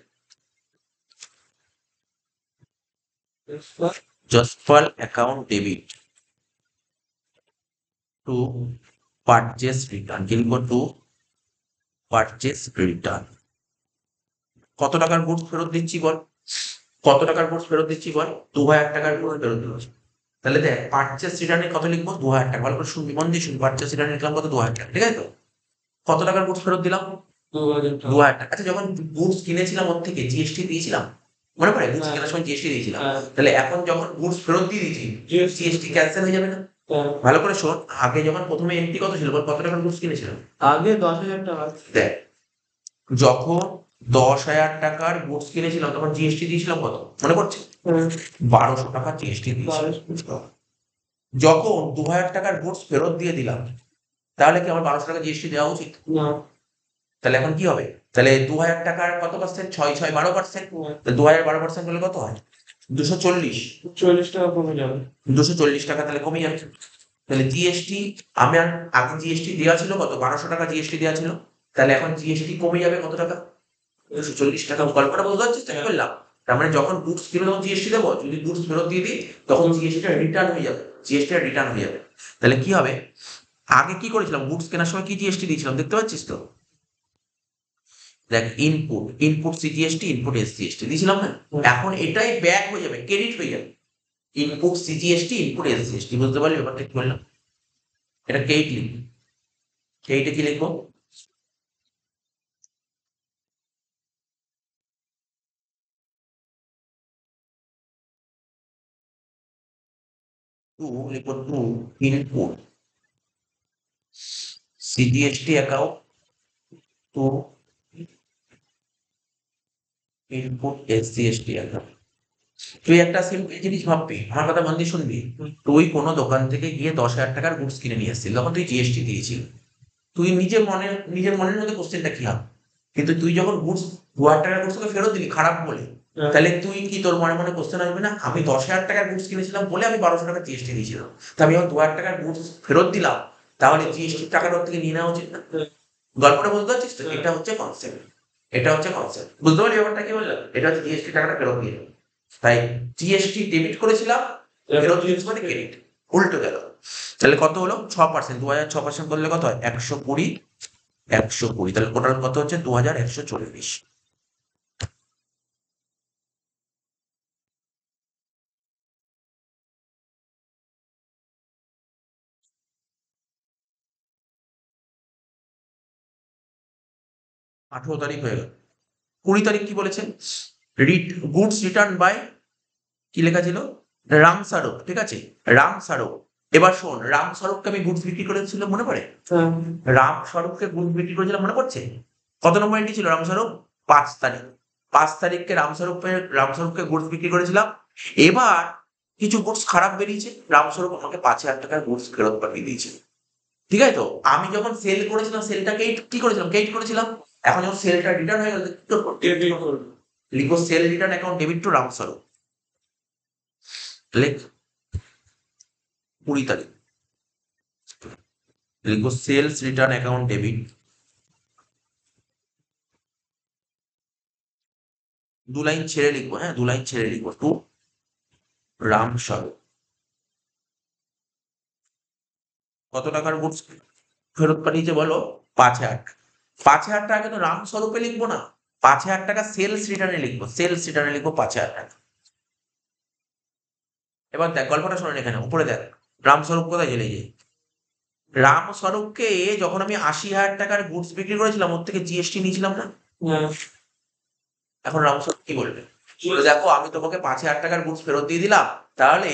Jaspal account debit to purchase return. কি লিখবো? To purchase return. কত টাকার গুডস ফেরত দিচ্ছি বল? কত টাকার গুডস ফেরত দিচ্ছি বল? 2,000 টাকার গুডস ফেরত দিচ্ছি। তাহলে দেখ, পারচেস রিটার্নে কত লিখবো? 2,000 টাকা। ভালো করে শুনবি, মন দিয়ে শুনবি। পারচেস রিটার্নে লিখলাম কত? 2,000 টাকা। ঠিক আছে তো? কত টাকার গুডস ফেরত দিলাম? 2,000 টাকা। 2,000 টাকা। আচ্ছা, যখন গুডস কিনেছিলাম ওর থেকে জিএসটি দিয়েছিলাম, মনে পড়ে? গুডস হ্যাঁ। কেনার সময় জিএসটি দিয়েছিলাম। হ্যাঁ। তাহলে এখন যখন গুডস ফেরত দিয়ে দিয়েছি, জিএসটি ক্যান্সেল হয়ে যাবে না? হ্যাঁ। ভালো করে শোন, আগে যখন প্রথমে এন্ট্রি কত ছিল বল? কত টাকার গুডস কিনেছিলাম? আগে 10,000 টাকা। দেখ, যখন 10,000 টাকার গুডস কিনেছিলাম তখন জিএসটি দিয়েছিলাম কত? মনে পড়ছে? 1,200 টাকা জিএসটি দিয়েছিলাম। যখন 2,000 টাকার গুডস ফেরত দিয়ে দিলাম, তাহলে কি আমার 1,200 টাকা জিএসটি দেওয়া উচিত? না। তাহলে এখন কি হবে? তাহলে 2,000 টাকার কত পার্সেন্ট? 6 6 12%। তাহলে 2,000 12% হলে কত হয়? 240। 40 টাকা কমে যাবে। 240 টাকা তাহলে কমে যাবে। তাহলে জিএসটি, আমার আগে জিএসটি দেওয়া ছিল কত? 1,200 টাকা জিএসটি দেওয়া ছিল। তাহলে এখন জিএসটি কমে যাবে কত টাকা? 240 টাকা। গল্পটা বুঝতে পারছিস তো? কি বললাম? তার মানে যখন গুডস কিনে তখন জিএসটি দেবো, যদি গুডস ফেরত দিয়ে দিই তখন জিএসটিটা রিটার্ন হয়ে যাবে। জিএসটিটা রিটার্ন হয়ে যাবে। তাহলে কি হবে? আগে কি করেছিলাম? গুডস কেনার সময় কি জিএসটি দিয়েছিলাম? দেখতে পাচ্ছিস তো? দেখ, ইনপুট সিজিএসটি, ইনপুট এসজিএসটি দিয়েছিলাম না? এখন এটাই ব্যাক হয়ে যাবে, ক্রেডিট হয়ে যাবে। Input CGST, input SGST. বুঝতে পারলি ব্যাপারটা কি বললাম? এটা ক্রেডিট লিখবি। ক্রেডিটে কি লিখবো? টু লিখবো, to input CGST account, to input SGST account. তুই একটা সিম্পল জিনিস ভাববি, আমার কথা মন দিয়ে শুনবি। তুই কোনো দোকান থেকে গিয়ে 10,000 টাকার গুডস কিনে নিয়ে এসেছিস, তখন তুই জিএসটি দিয়েছিস। তুই নিজের মনের মধ্যে কোশ্চেনটা কি হবে? কিন্তু তুই যখন গুডস 2,000 টাকার গুডস তোকে ফেরত দিলি খারাপ বলে, তাহলে তুই কি, তোর মনে মনে কোশ্চেন আসবে না? আমি 10,000 টাকার গুডস কিনেছিলাম বলে আমি 1,200 টাকা জিএসটি দিয়েছিলাম, তা আমি যখন 2,000 টাকার গুডস ফেরত দিলাম, তাহলে জিএসটির টাকাটা ওর থেকে নিয়ে নেওয়া উচিত না? গল্পটা বুঝতে পারছিস তো? এটা হচ্ছে কনসেপ্ট। এটা হচ্ছে কনসেপ্ট। বুঝতে পারলি ব্যাপারটা কি বললাম? এটা হচ্ছে জিএসটি টাকাটা ফেরত দিয়ে দেবে। তাই জিএসটি ডেবিট করেছিলাম, ফেরত দিয়েছি মানে ক্রেডিট। উল্টো গেল। তাহলে কত হলো? 6%। 2,000 6% করলে কত হয়? 120 120, তাহলে টোটাল কত হচ্ছে 2140। আঠেরো তারিখ হয়ে গেল। 20 তারিখ কি বলেছে? গুডস রিটার্ন বাই, কি লেখা ছিল? রামস্বরূপ, ঠিক আছে, রামস্বরূপ। এবার শোন, রামস্বরূপকে আমি গুডস বিক্রি করেছিল মনে পড়ে? হ্যাঁ রামস্বরূপকে গুডস বিক্রি করেছিলাম মনে পড়ছে? কত নম্বর এন্ট্রি ছিল রামস্বরূপ? 5 তারিখ। 5 তারিখকে রামস্বরূপকে গুডস বিক্রি করেছিলাম। এবার কিছু গুডস খারাপ বেরিয়েছে, রামস্বরূপ আমাকে 5,000 টাকার গুডস ফেরত পাঠিয়ে দিয়েছে। ঠিক আছে, তো আমি যখন সেল করেছিলাম সেলটাকে কি করেছিলাম, ক্রেডিট করেছিলাম। এখন যখন সেলটা রিটার্ন হয়ে গেল কি করবো? ডেবিট করবো। লিখবো sale return account debit to Ramswarup. লেখ 20 তারিখ লিখবো sales return account debit, 2 line ছেড়ে লিখবো, হ্যাঁ 2 লাইন ছেড়ে লিখবো, টু রামস্বরূপ। কত টাকার গুডস ফেরত পাঠিয়েছে বলো? 5,000। 5,000 টাকা তো রামস্বরূপে লিখবো না, 5,000 টাকা সেলস রিটার্নে লিখবো, সেলস রিটার্নে লিখবো 5,000 টাকা। এবার দেখ গল্পটা শোনেন, এখানে উপরে দেখ রামস্বরূপ কোথায় চলে যায়। রামস্বরূপকে যখন আমি 80,000 টাকার গুডস বিক্রি করেছিলাম ওর থেকে জিএসটি নিয়েছিলাম না। হ্যাঁ এখন রামস্বরূপ কি বলবে? বলে, দেখো আমি তোমাকে 5,000 টাকার গুডস ফেরত দিয়ে দিলাম, তাহলে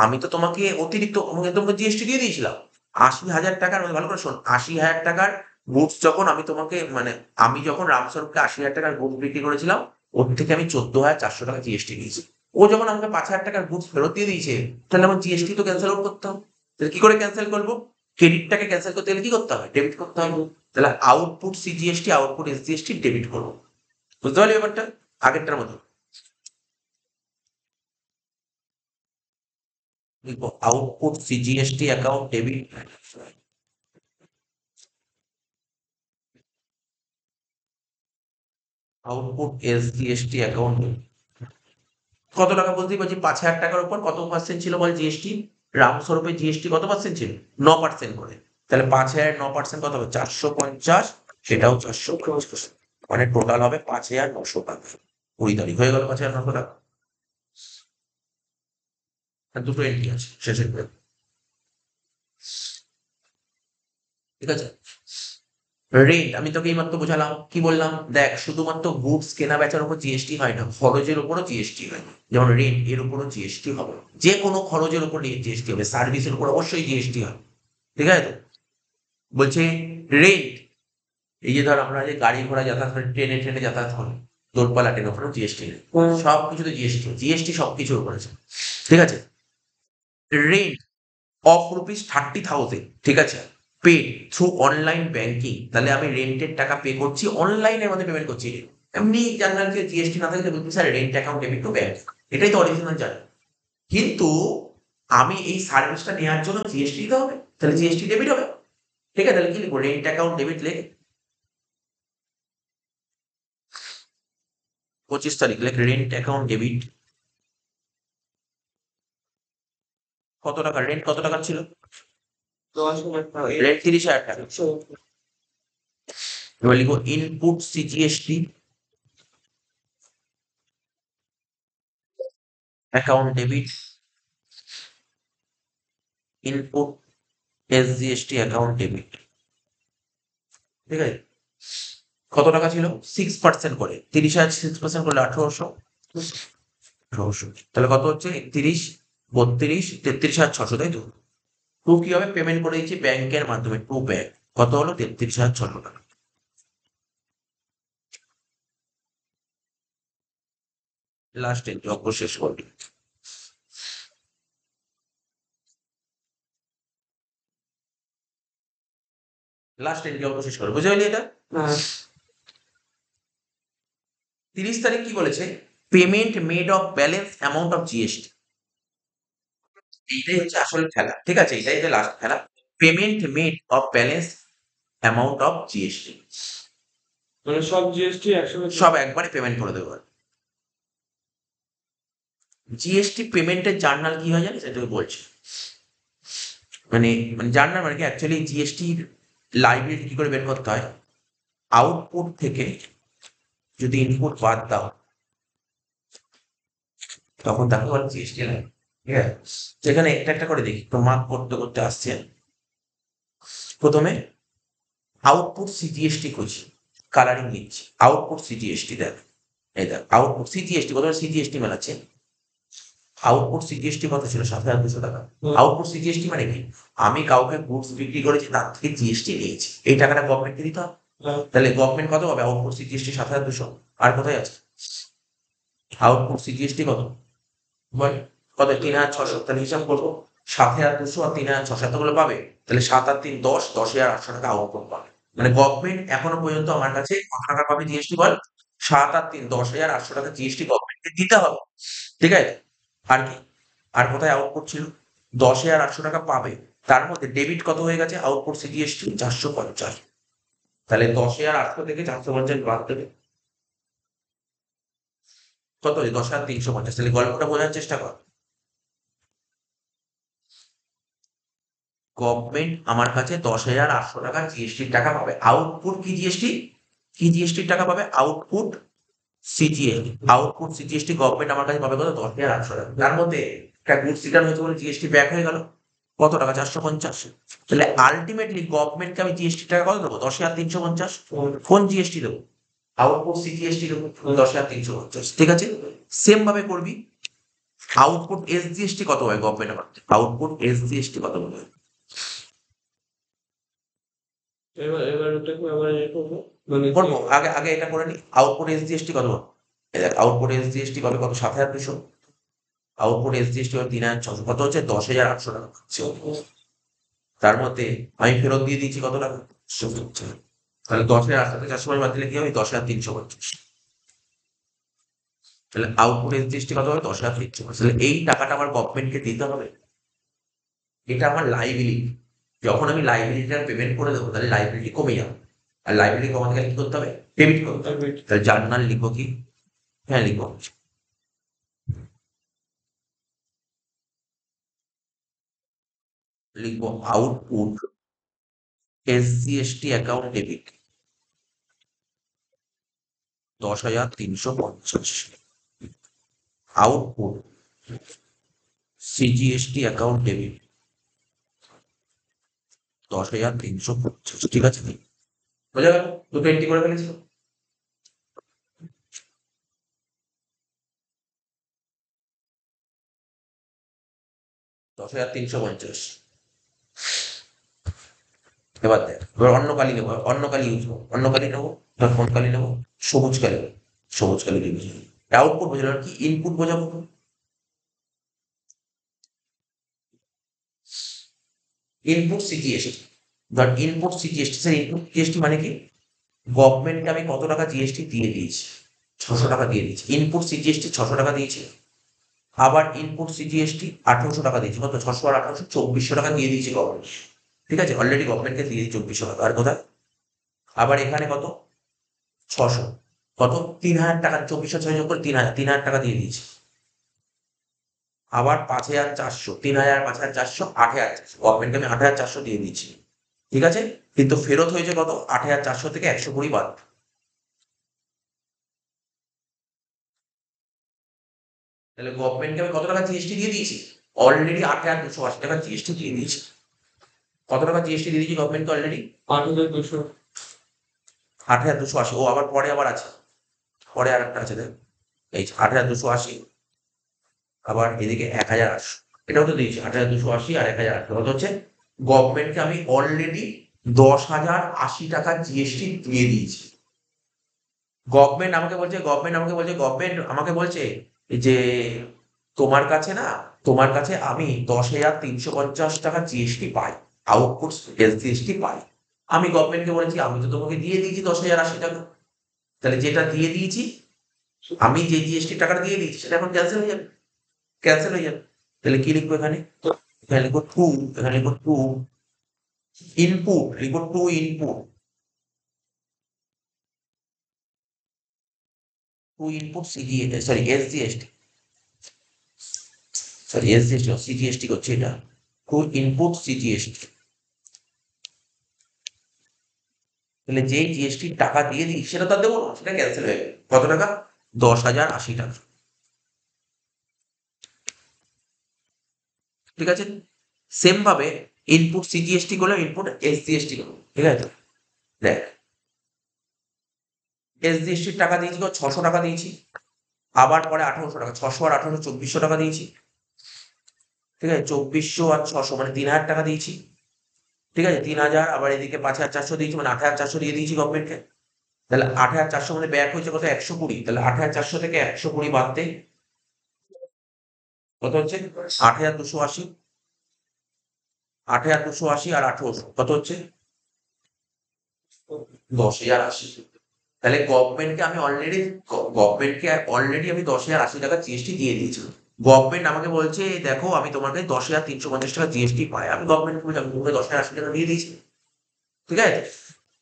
আমি তো তোমাকে অতিরিক্ত তোমাকে জিএসটি দিয়ে দিয়েছিলাম 80,000 টাকার, ভালো করে শোন, 80,000 টাকার গুডস যখন আমি তোমাকে মানে আমি যখন রামস্বরূপকে 80,000 টাকার গুডস বিক্রি করেছিলাম ওর থেকে আমি 14,400 টাকা জিএসটি নিয়েছি। ও যখন আমাকে 5,000 টাকার গুডস ফেরত দিয়ে দিয়েছে, তাহলে আমার জিএসটি তো ক্যান্সেল করতে হবে। তাহলে কি করে ক্যান্সেল করবো? ক্রেডিটটাকে ক্যান্সেল করতে গেলে কি করতে হবে? ডেবিট করতে হবে। তাহলে output CGST output SGST debit করবো। বুঝতে পারলি ব্যাপারটা? আগেরটার মতো লিখবো output CGST account debit, output SGST account. কত টাকা বুঝতেই পারছি, 5,000 টাকার উপর কত পার্সেন্ট ছিল বল জিএসটি? রামস্বরূপের জিএসটি কত পার্সেন্ট ছিল? 9% করে। তাহলে 5,000 9% কত হবে? 450, সেটাও 450, মানে টোটাল হবে 5,900 টাকা। 20 তারিখ হয়ে গেল 5,900 টাকা। আর দুটো এন্ট্রি আছে শেষের দিকে, ঠিক আছে। রেন্ট আমি তোকে এইমাত্র বোঝালাম, কি বললাম? দেখ শুধুমাত্র গুডস কেনা বেচার উপর জিএসটি হয় না, খরচের উপরও জিএসটি হয়। যেমন রেন্ট, এর উপরও জিএসটি হবে, যে কোনো খরচের উপর জিএসটি হবে, সার্ভিসের উপর অবশ্যই জিএসটি হয়। ঠিক আছে তো? বলছে রেন্ট, এই যে ধর আমরা যে গাড়ি ঘোড়া যাতায়াত করি, ট্রেনে ট্রেনে যাতায়াত করি, দূরপাল্লা ট্রেনের উপরেও জিএসটি নেই। হ্যাঁ সব কিছুতে জিএসটি, জিএসটি সবকিছুর উপরে আছে। ঠিক আছে। রেন্ট অফ ₹30,000, ঠিক আছে, পে থ্রু অনলাইন ব্যাংকিং, তাহলে আমি রেন্টের টাকা পে করছি অনলাইনের মধ্যে পেমেন্ট করছি। এমনি জার্নাল যে জিএসটি না থাকলে বলছি sir rent account debit to bank, এটাই তো অরিজিনাল জার্নাল। কিন্তু আমি এই সার্ভিসটা নেওয়ার জন্য জিএসটি দিতে হবে, তাহলে জিএসটি ডেবিট হবে। ঠিক আছে, তাহলে কি লিখবো? রেন্ট অ্যাকাউন্ট ডেবিট লেখ, 25 তারিখ লেখ রেন্ট অ্যাকাউন্ট ডেবিট। কত টাকা রেন্ট, কত টাকা ছিল? 10,000 টাকা। রেন্ট 30,000 টাকা। এবার লিখবো input CGST account debit, input SGST account debit. ঠিক আছে, কত টাকা ছিল? 6% করে, 30,000 6% করলে 1800, 1800, তাহলে কত হচ্ছে? 31, 32, 33,600, তাই তো? টু কি হবে? পেমেন্ট করে দিচ্ছি ব্যাংকের মাধ্যমে, টু ব্যাংক। কত হলো? 33,600 টাকা। লাস্ট এন্ট্রি, অঙ্ক শেষ করবি। লাস্ট এন্ট্রি, অঙ্ক শেষ করবি, বুঝে গেলি এটা? হ্যাঁ 30 তারিখ কি বলেছে? Payment made of balance amount of GST. এইটাই হচ্ছে আসল খেলা, ঠিক আছে, এটাই হচ্ছে লাস্ট খেলা। Payment made of balance amount of GST, মানে সব জিএসটি একসঙ্গে সব একবারে পেমেন্ট করে দেবো। জিএসটি পেমেন্টের জার্নাল কি হয় জানিস? এটা বলছি, মানে জার্নাল মানে কি অ্যাকচুয়ালি জিএসটির লাইব্রেরি কি করে বের করতে হয়? আউটপুট থেকে যদি ইনপুট বাদ দাও তখন তাকে বলে জিএসটি লাইন। ঠিক আছে, যেখানে একটা একটা করে দেখি তো মার্ক করতে করতে আসছে। প্রথমে আউটপুট সিজিএসটি খুঁজি, কালারিং নিচ্ছি, আউটপুট সিজিএসটি দেখ, এই দেখ আউটপুট সিজিএসটি, প্রথমে সিজিএসটি মেলাচ্ছে। আউটপুট সিজিএসটি কত ছিল? 7,200 টাকা। আউটপুট সিজিএসটি মানে কি? আমি কাউকে গুডস বিক্রি করেছি, তার থেকে জিএসটি নিয়েছি, এই টাকাটা গভর্নমেন্টকে দিতে হবে। তাহলে গভর্নমেন্ট কত পাবে? Output CGST 7,200। আর কোথায় আছে আউটপুট সিজিএসটি কত? বল কত? 3,600। তাহলে হিসাব করবো, 7,200 আর 3,600 এতগুলো পাবে। তাহলে 7 আর 3 10, 10,800 টাকা আউটপুট পাবে। মানে গভর্নমেন্ট এখনো পর্যন্ত আমার কাছে কত টাকা পাবে জিএসটি? বল 7 আর 3 10,800 টাকা জিএসটি গভর্নমেন্টকে দিতে হবে। ঠিক আছে, আর কি? আর কোথায় আউটপুট ছিল? 10,800 টাকা পাবে, তার মধ্যে ডেবিট কত হয়ে গেছে? Output CGST 450। তাহলে 10,800 থেকে 450 বাদ দেবে, কত? 10,350। তাহলে গল্পটা বোঝার চেষ্টা কর। গভর্নমেন্ট আমার কাছে 10,800 টাকা জিএসটির টাকা পাবে। আউটপুট কি জিএসটি? কি জিএসটির টাকা পাবে? Output CGST. Output CGST government আমার কাছে পাবে কত? 10,800 টাকা। তার মধ্যে একটা গুডস রিটার্ন হয়েছে বলে জিএসটি ব্যাক হয়ে গেল, কত টাকা? 450। তাহলে আলটিমেটলি গভর্নমেন্টকে আমি জিএসটি টাকা কত দেবো? 10,350। কোন জিএসটি দেবো? আউটপুট সিজিএসটি দেবো 10,350। ঠিক আছে, সেম ভাবে করবি। আউটপুট এসজিএসটি কত হয় গভর্নমেন্ট আমার? আউটপুট এসজিএসটি কত হবে? এবার ওটাকে আবার ইয়ে করবো, মানে করবো, আগে আগে এটা করে নি। আউটপুট এসজিএসটি কত? এই দেখ আউটপুট এসজিএসটি পাবে কত? 7,200। আউটপুট এসজিএসটি হবে 3,600, কত হচ্ছে? 10,800 টাকা। তার মধ্যে আমি ফেরত দিয়ে দিয়েছি কত টাকা? 450। তাহলে 10,800 থেকে 400 বাদ দিলে কি হবে? 10,350। তাহলে আউটপুট এসজিএসটি কত হবে? 10,350। তাহলে এই টাকাটা আমার গভর্নমেন্টকে দিতে হবে, এটা আমার লাইবিলিটি। যখন আমি লাইবিলিটির পেমেন্ট করে দেবো তাহলে লাইবিলিটি কমে যাবে, আর লাইবিলিটি কমাতে গেলে কি করতে হবে? ডেবিট করতে হবে। তাহলে জার্নাল লিখবো কি? হ্যাঁ লিখবো, লিখবো output SGST account debit 10,350। Output CGST account debit 10,350। ঠিক আছে, বোঝা গেল? দুটো এন্ট্রি করে ফেলেছি। 10,350। এবার দেখ, এবার অন্য কালি নেবো, অন্য কালি ইউজ করবো, অন্য কালি নেবো। ধর কোন কালি নেবো? সবুজ কালি। সবুজ কালি ইউজ করবো। আউটপুট বোঝালো কি? ইনপুট বোঝাবো। ইনপুট সিজিএসটি, ধর input CGST. Sir input GST মানে কি? গভর্নমেন্টকে আমি কত টাকা জিএসটি দিয়ে দিয়েছি? 600 টাকা দিয়ে দিয়েছি। ইনপুট সিজিএসটি 600 টাকা দিয়েছি। আবার ইনপুট সিজিএসটি 1,800 টাকা দিয়েছি। কত? 600 আর 1,800 2,400 টাকা দিয়ে দিয়েছি গভর্নমেন্ট। ঠিক আছে, অলরেডি গভর্নমেন্টকে দিয়ে দিয়েছি 2,400 টাকা। আর কোথায়? আবার এখানে কত? 600, কত? 3,000 টাকা। 2,400 যোগ করে 3,000, 3,000 টাকা দিয়ে দিয়েছি। আবার 5,400, 3,000 5,400 8,400, গভর্নমেন্টকে আমি 8,400 দিয়ে দিয়েছি। ঠিক আছে, কিন্তু ফেরত হয়েছে কত? 8,400 থেকে 120 বাদ। তাহলে গভর্নমেন্টকে আমি কত টাকা জিএসটি দিয়ে দিয়েছি? অলরেডি 8,280 টাকা জিএসটি দিয়ে দিয়েছি। কত টাকা জিএসটি দিয়ে দিয়েছি গভর্নমেন্টকে অলরেডি? 8,200। 8,280। ও আবার পরে আবার আছে, পরে আর একটা আছে দেখ, এই 8,280। আবার এদিকে 1,800, এটাও তো দিয়েছি 8,280 আর 1,800, কত হচ্ছে? গভর্নমেন্টকে আমি অলরেডি 10,080 টাকা জিএসটি দিয়ে দিয়েছি। গভর্নমেন্ট আমাকে বলছে যে তোমার কাছে না, তোমার কাছে আমি 10,350 টাকা জিএসটি পাই, আউটপুট এসজিএসটি পাই। আমি গভর্নমেন্টকে বলেছি আমি তো তোমাকে দিয়ে দিয়েছি 10,080 টাকা। তাহলে যেটা দিয়ে দিয়েছি, আমি যে জিএসটি টাকাটা দিয়ে দিয়েছি সেটা এখন ক্যান্সেল হয়ে যাবে, ক্যান্সেল হয়ে যাবে। তাহলে কি লিখবো এখানে? এখানে লিখবো টু, এখানে লিখবো টু ইনপুট, লিখবো to input, to input CGS, sorry SGST, sorry SGST CGST করছি এটা। টু ইনপুট সিজিএসটি তাহলে যেই জিএসটির টাকা দিয়ে দিই সেটা তো আর দেবো না, সেটা ক্যান্সেল হয়ে গেল। কত টাকা? 10,080 টাকা। ঠিক আছে, সেম ভাবে ইনপুট সিজিএসটি করলাম, ইনপুট এসজিএসটি করলাম। ঠিক আছে, দেখ এসজিএসটির টাকা দিয়েছি 600 টাকা দিয়েছি, আবার পরে 1800 টাকা, 600 আর 1800 2400 টাকা দিয়েছি। ঠিক আছে, 2400 আর 600 মানে 3,000 টাকা দিয়েছি। ঠিক আছে, 3,000, আবার এদিকে 5,400 দিয়েছি, মানে 8,400 দিয়ে দিয়েছি গভর্নমেন্টকে। তাহলে 8,400 মানে ব্যাক হয়েছে কত? 120। তাহলে 8,400 থেকে 120 বাদ দে, কত হচ্ছে? 8,280। 8,280 আর 1800 কত হচ্ছে? 10,080। তাহলে গভর্নমেন্টকে আমি 10,080 টাকা জিএসটি দিয়ে দিয়েছি। গভর্নমেন্ট আমাকে বলছে দেখো আমি তোমাকে 10,350 টাকা জিএসটি পাই, আমি গভর্নমেন্ট বলছি আমি তোমাকে 10,080 টাকা দিয়ে দিয়েছি। ঠিক আছে,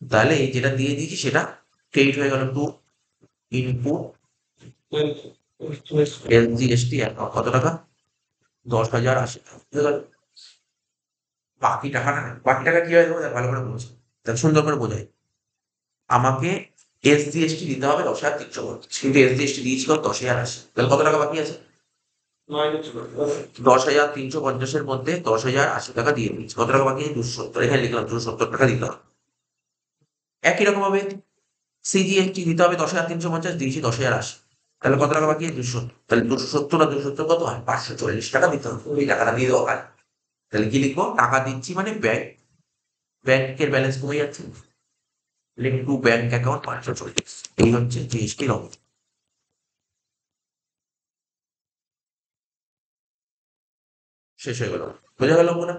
তাহলে এই যেটা দিয়ে দিয়েছি সেটা ক্রেডিট হয়ে গেল টু ইনপুট এলজিএসটি অ্যাকাউন্ট। কত টাকা? 10,080 টাকা হয়ে গেল। বাকি টাকা কি হয় দেখ, ভালো করে বোঝো, দেখ সুন্দর করে বোঝাই। আমাকে এসজিএসটি দিতে হবে 10,350, কিন্তু এসজিএসটি দিয়েছি কত? 10,080। তাহলে কত টাকা বাকি আছে? 10,350-এর মধ্যে 10,080 টাকা দিয়ে দিয়েছি, কত টাকা বাকি আছে? 270। এখানে লিখলাম 270 টাকা দিতে হবে। একই রকম ভাবে সিজিএসটি দিতে হবে 10,350, দিয়েছি 10,080। তাহলে কত টাকা বাকি আছে? 270। তাহলে 270 আর 270 কত হয়? 540 টাকা দিতে হবে। ওই টাকাটা দিয়ে দেওয়া হয়। তাহলে কি লিখবো? টাকা দিচ্ছি মানে ব্যাংকের ব্যালেন্স কমে যাচ্ছে, লিঙ্ক টু ব্যাংক অ্যাকাউন্ট 540। এই হচ্ছে জিএসটির অঙ্ক। শেষ হয়ে গেল। বোঝা গেল না?